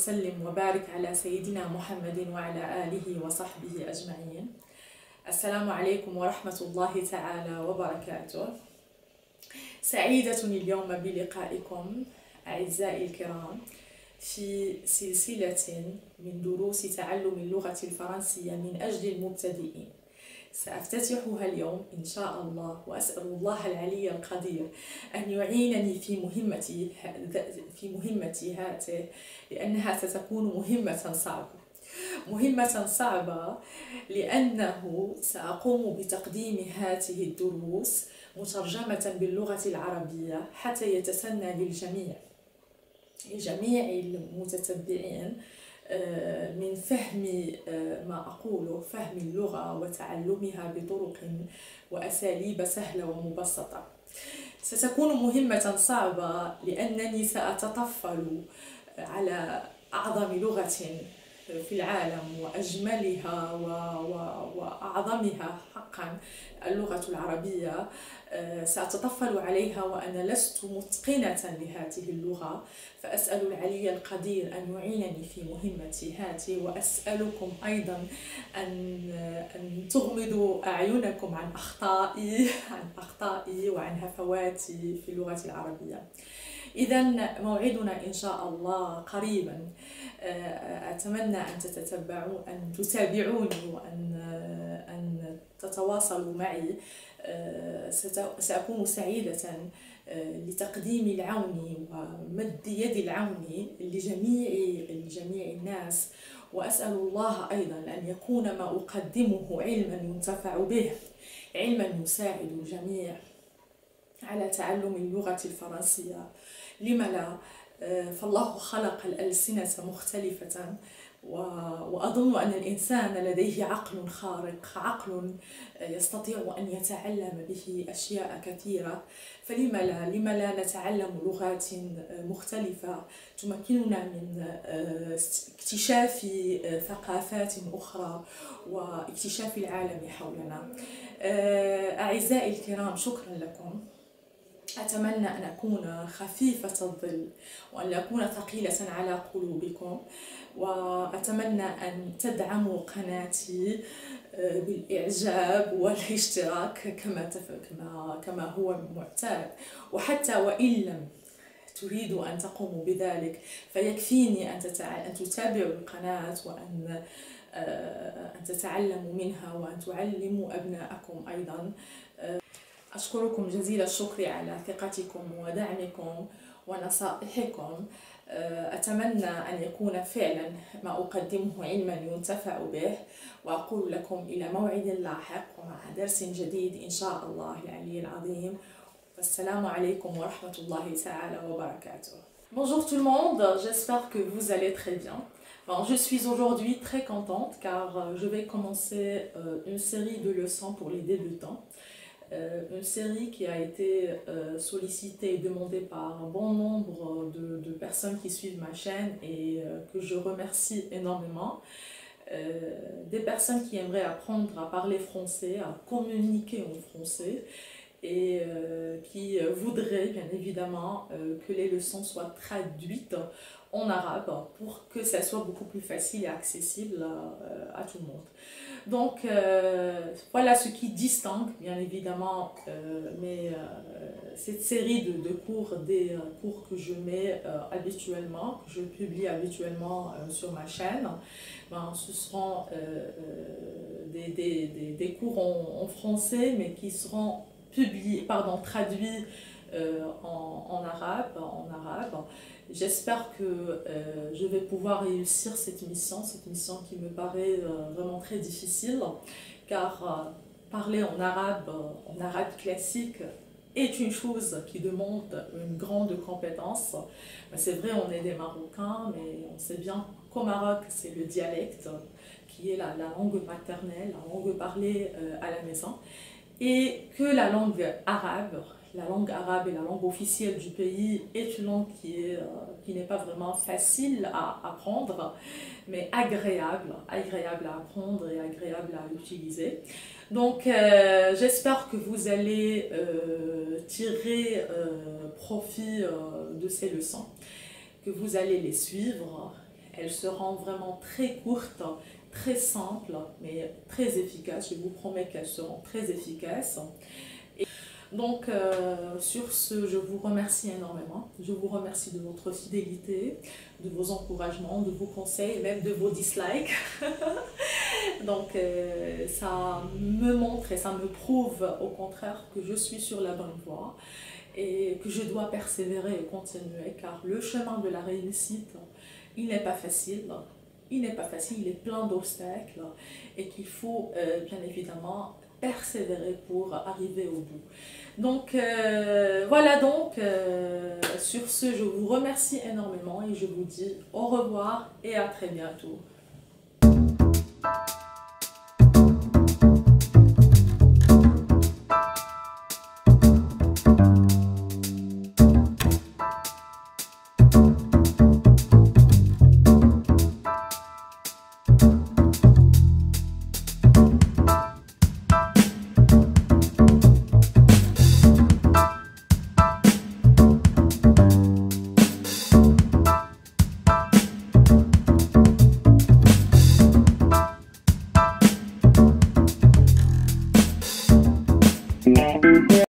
وسلم وبارك على سيدنا محمد وعلى آله وصحبه أجمعين. السلام عليكم ورحمة الله تعالى وبركاته. سعيدة اليوم بلقائكم أعزائي الكرام في سلسلة من دروس تعلم اللغة الفرنسية من أجل المبتدئين. سأفتتحها اليوم إن شاء الله، وأسأل الله العلي القدير أن يعينني في مهمتي هذه، لأنها ستكون مهمة صعبة لأنه سأقوم بتقديم هذه الدروس مترجمة باللغة العربية حتى يتسنى لجميع المتتبعين من فهم ما أقوله، فهم اللغة وتعلمها بطرق وأساليب سهلة ومبسطة. ستكون مهمة صعبة لأنني سأتطفل على أعظم لغة في العالم وأجملها وأعظمها حقا، اللغة العربية. سأتطفل عليها وأنا لست متقنة لهذه اللغة، فأسأل العلي القدير أن يعينني في مهمتي هذه، وأسألكم أيضا أن تغمضوا أعينكم عن أخطائي وعن هفواتي في اللغة العربية. إذا موعدنا إن شاء الله قريبا. أتمنى أن تتابعوني وأن تتواصلوا معي. سأكون سعيدة لتقديم العون ومد يد العون لجميع الناس، وأسأل الله أيضا أن يكون ما أقدمه علما ينتفع به، علما يساعد الجميع على تعلم اللغة الفرنسية. لم لا؟ فالله خلق الألسنة مختلفة، وأظن أن الإنسان لديه عقل خارق، عقل يستطيع أن يتعلم به أشياء كثيرة. فلم لا نتعلم لغات مختلفة تمكننا من اكتشاف ثقافات أخرى واكتشاف العالم حولنا. أعزائي الكرام، شكرا لكم. أتمنى أن أكون خفيفة الظل وأن لا أكون ثقيلة على قلوبكم، وأتمنى أن تدعموا قناتي بالإعجاب والاشتراك كما هو معتاد. وحتى وإن لم تريدوا أن تقوموا بذلك فيكفيني أن تتابعوا القناة وأن تتعلموا منها وأن تعلموا أبناءكم أيضا. أشكركم جزيل الشكر على ثقتكم ودعمكم ونصائحكم. أتمنى أن يكون فعلا ما أقدمه علما ينتفع به، وأقول لكم إلى موعد لاحق ومع درس جديد إن شاء الله العلي العظيم. والسلام عليكم ورحمة الله تعالى وبركاته. Bonjour tout le monde, j'espère que vous allez très bien. Bon, je suis aujourd'hui très contente car je vais commencer une série de leçons pour les débutants. Une série qui a été sollicitée et demandée par un bon nombre de personnes qui suivent ma chaîne et que je remercie énormément. Des personnes qui aimeraient apprendre à parler français, à communiquer en français et qui voudraient bien évidemment que les leçons soient traduites en arabe pour que ça soit beaucoup plus facile et accessible à tout le monde. Donc voilà ce qui distingue bien évidemment cette série de cours, des cours que je mets habituellement, que je publie habituellement sur ma chaîne. Ce seront des cours en français mais qui seront traduits en arabe. J'espère que je vais pouvoir réussir cette mission qui me paraît vraiment très difficile, car parler en arabe classique est une chose qui demande une grande compétence. C'est vrai, on est des Marocains, mais on sait bien qu'au Maroc, c'est le dialecte qui est la langue maternelle, la langue parlée à la maison, et que la langue arabe et la langue officielle du pays est une langue qui n'est pas vraiment facile à apprendre, mais agréable à apprendre et agréable à utiliser. Donc j'espère que vous allez tirer profit de ces leçons, que vous allez les suivre Elles seront vraiment très courtes, très simples, mais très efficaces. Je vous promets qu'elles seront très efficaces. Donc, sur ce, je vous remercie énormément. Je vous remercie de votre fidélité, de vos encouragements, de vos conseils, même de vos dislikes. Donc, ça me montre et ça me prouve au contraire que je suis sur la bonne voie et que je dois persévérer et continuer, car le chemin de la réussite, il n'est pas facile. Il n'est pas facile, il est plein d'obstacles et qu'il faut bien évidemment persévérer pour arriver au bout. Donc voilà, sur ce, je vous remercie énormément et je vous dis au revoir et à très bientôt.